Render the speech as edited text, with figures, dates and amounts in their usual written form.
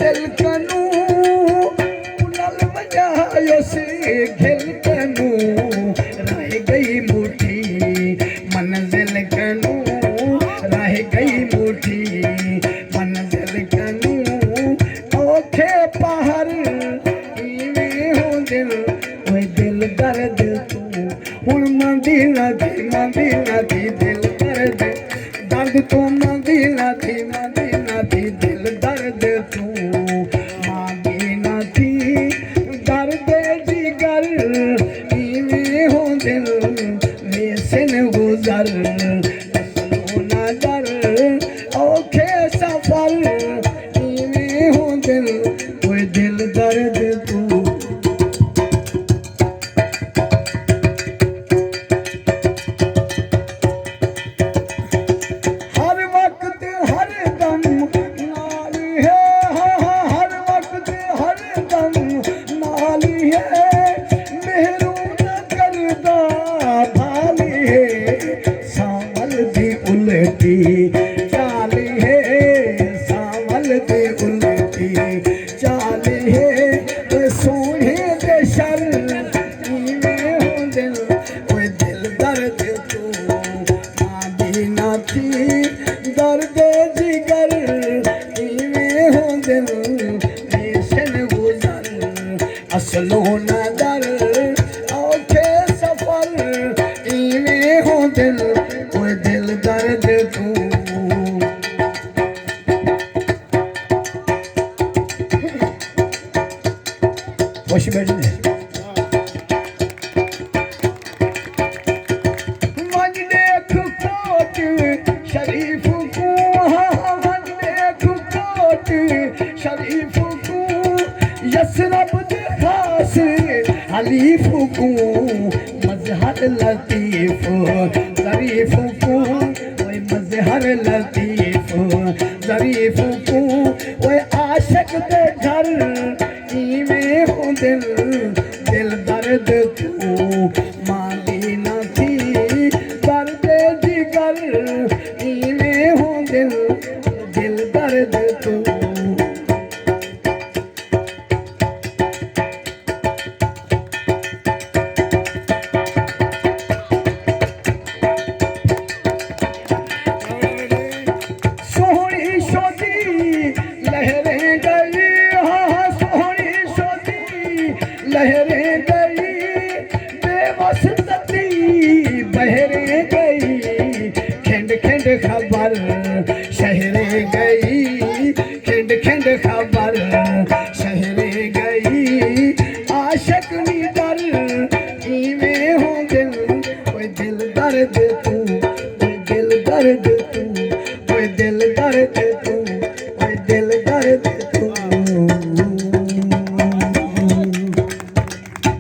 दिल कनू उनल बजायो से घिल कनू रह गई मुट्ठी मंजिल कनू रह गई मुट्ठी मंजिल कनू ओखे पहाड़ इवें हो दिल ओए दिल दर्द तू हुण मंदी ना थी दिल दर्द दर्द तू मंदी ना थी दिल दर्द तू मांगी ना थी दर्द जिगर इवें हो दिल लेसन गुजर ना दर औखे सफर इवें हो दिल ओए दिल दर्द तू हर वक्त हर दम नाली है हर वक्त हर दम नाली है मेहरू न करदा भाली है सावल दी उल्टी चाली है सावल दी उल्टी चाली है ओए सोहे दे शर इवें हो दिल ओए दिल दर्द तू मांदी ना थी दर्द जिगर इवें हो दिल लेसन गुजर असलो न दर औखे सफर इवें हो दिल ओए दिल दर्द तू खुश बैठे मन देख कोट शरीफ को मन देख कोट शरीफ को यसरब दे खास हलीफ को मजहर लतीफ शरीफ को ओए मजहर लतीफ शरीफ को ओए आशिक दे घर इवें हो दिल दिल दर्द तू मांगी ना थी दर्द जिगर इवें हो दिल दिल दर्द तू सोहनी सोदी लहरें गई हाँ सोहनी सोदी लहरें गई बेबस तती बहरे गई खिंड खिंड खबर शहरे गई खिंड खिंड खबर शहरे गई आशिक नी दर इवें हो दिल ओए दिल दर्द तू ओए दिल दर्द तू ओए दिल दर्द तू